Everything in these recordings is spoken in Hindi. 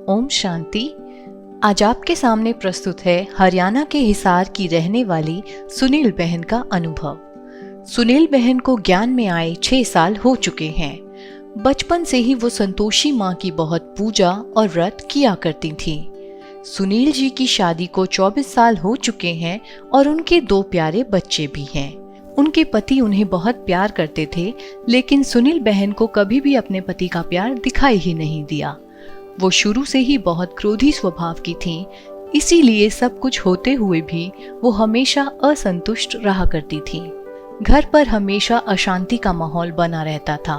ओम शांति। आज आपके सामने प्रस्तुत है हरियाणा के हिसार की रहने वाली सुनील बहन का अनुभव। सुनील बहन को ज्ञान में आए 6 साल हो चुके हैं। बचपन से ही वो संतोषी माँ की बहुत पूजा और व्रत किया करती थी। सुनील जी की शादी को 24 साल हो चुके हैं और उनके 2 प्यारे बच्चे भी हैं। उनके पति उन्हें बहुत प्यार करते थे, लेकिन सुनील बहन को कभी भी अपने पति का प्यार दिखाई ही नहीं दिया। वो शुरू से ही बहुत क्रोधी स्वभाव की थीं, इसीलिए सब कुछ होते हुए भी वो हमेशा असंतुष्ट रहा करती थीं। घर पर हमेशा अशांति का माहौल बना रहता था।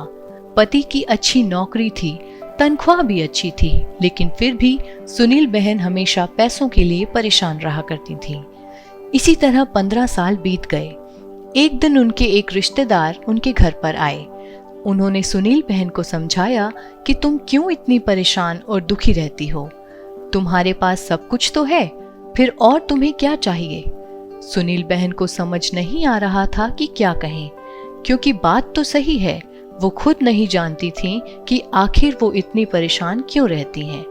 पति की अच्छी नौकरी थी, तनख्वाह भी अच्छी थी, लेकिन फिर भी सुनील बहन हमेशा पैसों के लिए परेशान रहा करती थी। इसी तरह 15 साल बीत गए। एक दिन उनके एक रिश्तेदार उनके घर पर आए। उन्होंने सुनील बहन को समझाया कि तुम क्यों इतनी परेशान और दुखी रहती हो। तुम्हारे पास सब कुछ तो है, फिर और तुम्हें क्या चाहिए। सुनील बहन को समझ नहीं आ रहा था कि क्या कहें, क्योंकि बात तो सही है। वो खुद नहीं जानती थीं कि आखिर वो इतनी परेशान क्यों रहती हैं।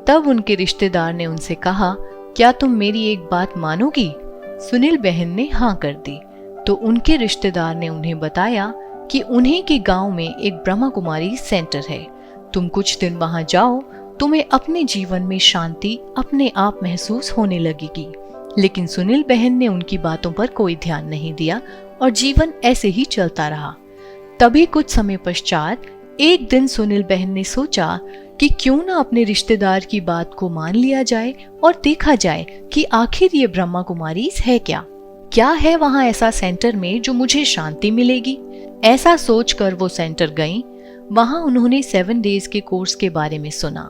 तब उनके रिश्तेदार ने उनसे कहा, क्या तुम मेरी एक बात मानोगी। सुनील बहन ने हाँ कर दी। तो उनके रिश्तेदार ने उन्हें बताया कि उन्हीं के गांव में एक ब्रह्मा कुमारी सेंटर है। तुम कुछ दिन वहां जाओ, तुम्हें अपने जीवन में शांति अपने आप महसूस होने लगेगी। लेकिन सुनील बहन ने उनकी बातों पर कोई ध्यान नहीं दिया और जीवन ऐसे ही चलता रहा। तभी कुछ समय पश्चात एक दिन सुनील बहन ने सोचा कि क्यों ना अपने रिश्तेदार की बात को मान लिया जाए और देखा जाए कि आखिर ये ब्रह्मा कुमारी है क्या है वहां ऐसा सेंटर में जो मुझे शांति मिलेगी। ऐसा सोचकर वो सेंटर गईं। वहां उन्होंने 7 डेज के कोर्स के बारे में सुना।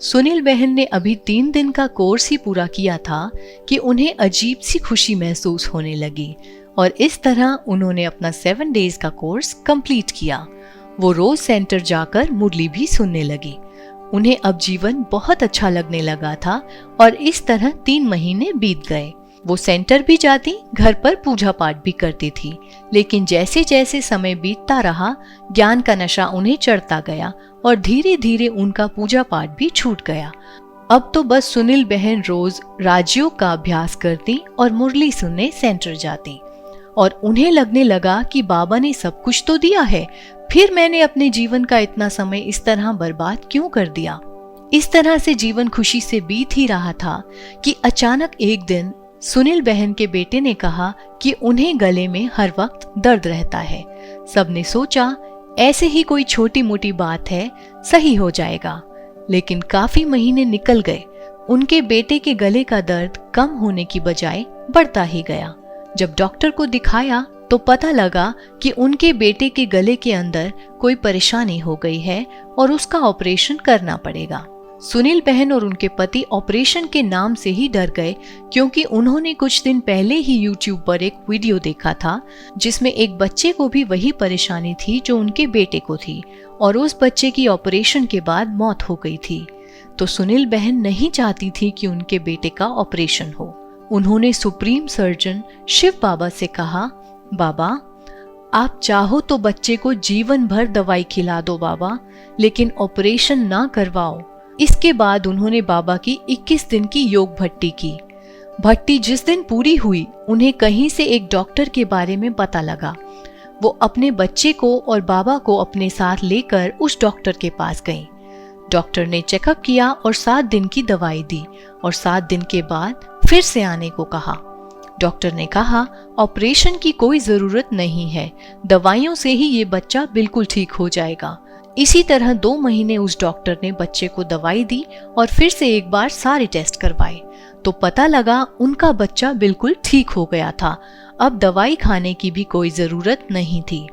सुनील बहन ने अभी 3 दिन का कोर्स ही पूरा किया था कि उन्हें अजीब सी खुशी महसूस होने लगी और इस तरह उन्होंने अपना 7 डेज का कोर्स कंप्लीट किया। वो रोज सेंटर जाकर मुरली भी सुनने लगी। उन्हें अब जीवन बहुत अच्छा लगने लगा था और इस तरह 3 महीने बीत गए। वो सेंटर भी जाती, घर पर पूजा पाठ भी करती थी, लेकिन जैसे जैसे समय बीतता रहा, ज्ञान का नशा उन्हें चढ़ता गया और धीरे धीरे उनका पूजा पाठ भी छूट गया। अब तो बस सुनील बहन रोज राजयोग का अभ्यास करती और मुरली सुनने सेंटर जाती और उन्हें लगने लगा कि बाबा ने सब कुछ तो दिया है, फिर मैंने अपने जीवन का इतना समय इस तरह बर्बाद क्यों कर दिया। इस तरह से जीवन खुशी से बीत ही रहा था कि अचानक एक दिन सुनील बहन के बेटे ने कहा कि उन्हें गले में हर वक्त दर्द रहता है। सबने सोचा ऐसे ही कोई छोटी मोटी बात है, सही हो जाएगा। लेकिन काफी महीने निकल गए, उनके बेटे के गले का दर्द कम होने की बजाय बढ़ता ही गया। जब डॉक्टर को दिखाया तो पता लगा कि उनके बेटे के गले के अंदर कोई परेशानी हो गई है और उसका ऑपरेशन करना पड़ेगा। सुनील बहन और उनके पति ऑपरेशन के नाम से ही डर गए, क्योंकि उन्होंने कुछ दिन पहले ही YouTube पर एक वीडियो देखा था जिसमें एक बच्चे को भी वही परेशानी थी जो उनके बेटे को थी और उस बच्चे की ऑपरेशन के बाद मौत हो गई थी। तो सुनील बहन नहीं चाहती थी कि उनके बेटे का ऑपरेशन हो। उन्होंने सुप्रीम सर्जन शिव बाबा से कहा, बाबा आप चाहो तो बच्चे को जीवन भर दवाई खिला दो बाबा, लेकिन ऑपरेशन ना करवाओ। इसके बाद उन्होंने बाबा की 21 दिन की योग भट्टी की। भट्टी जिस दिन पूरी हुई, उन्हें कहीं से एक डॉक्टर के बारे में पता लगा। वो अपने बच्चे को और बाबा को अपने साथ लेकर उस डॉक्टर के पास गईं। डॉक्टर ने चेकअप किया और 7 दिन की दवाई दी और 7 दिन के बाद फिर से आने को कहा। डॉक्टर ने कहा ऑपरेशन की कोई जरूरत नहीं है, दवाइयों से ही ये बच्चा बिल्कुल ठीक हो जाएगा। इसी तरह 2 महीने उस डॉक्टर ने बच्चे को दवाई दी और फिर से एक बार सारे टेस्ट करवाए तो पता लगा उनका बच्चा बिल्कुल ठीक हो गया था। अब दवाई खाने की भी कोई जरूरत नहीं थी।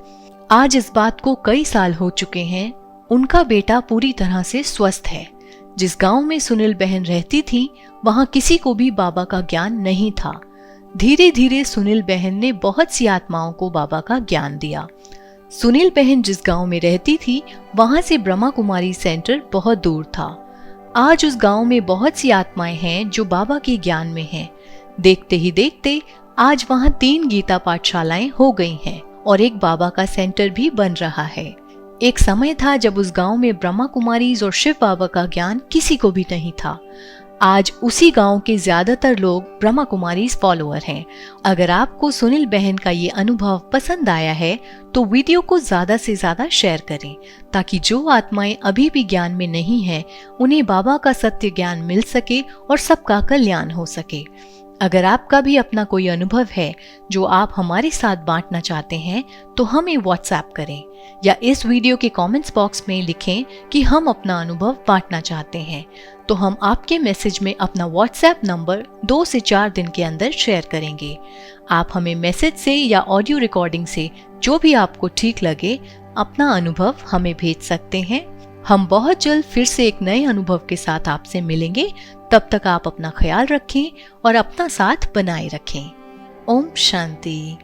आज इस बात को कई साल हो चुके हैं। उनका बेटा पूरी तरह से स्वस्थ है। जिस गांव में सुनील बहन रहती थी, वहां किसी को भी बाबा का ज्ञान नहीं था। धीरे धीरे सुनील बहन ने बहुत सी आत्माओं को बाबा का ज्ञान दिया। सुनील बहन जिस गांव में रहती थी, वहां से ब्रह्मा कुमारी सेंटर बहुत दूर था। आज उस गांव में बहुत सी आत्माएं हैं जो बाबा के ज्ञान में हैं। देखते ही देखते आज वहां 3 गीता पाठशालाएं हो गई हैं और एक बाबा का सेंटर भी बन रहा है। एक समय था जब उस गांव में ब्रह्मा कुमारीज और शिव बाबा का ज्ञान किसी को भी नहीं था। आज उसी गांव के ज्यादातर लोग ब्रह्मा कुमारीज फॉलोअर हैं। अगर आपको सुनील बहन का ये अनुभव पसंद आया है तो वीडियो को ज्यादा से ज्यादा शेयर करें, ताकि जो आत्माएं अभी भी ज्ञान में नहीं है उन्हें बाबा का सत्य ज्ञान मिल सके और सबका कल्याण हो सके। अगर आपका भी अपना कोई अनुभव है जो आप हमारे साथ बांटना चाहते हैं तो हमें व्हाट्सएप करें या इस वीडियो के कमेंट्स बॉक्स में लिखें कि हम अपना अनुभव बांटना चाहते हैं, तो हम आपके मैसेज में अपना व्हाट्सएप नंबर 2 से 4 दिन के अंदर शेयर करेंगे। आप हमें मैसेज से या ऑडियो रिकॉर्डिंग से जो भी आपको ठीक लगे अपना अनुभव हमें भेज सकते हैं। हम बहुत जल्द फिर से एक नए अनुभव के साथ आपसे मिलेंगे। तब तक आप अपना ख्याल रखें और अपना साथ बनाए रखें। ओम शांति।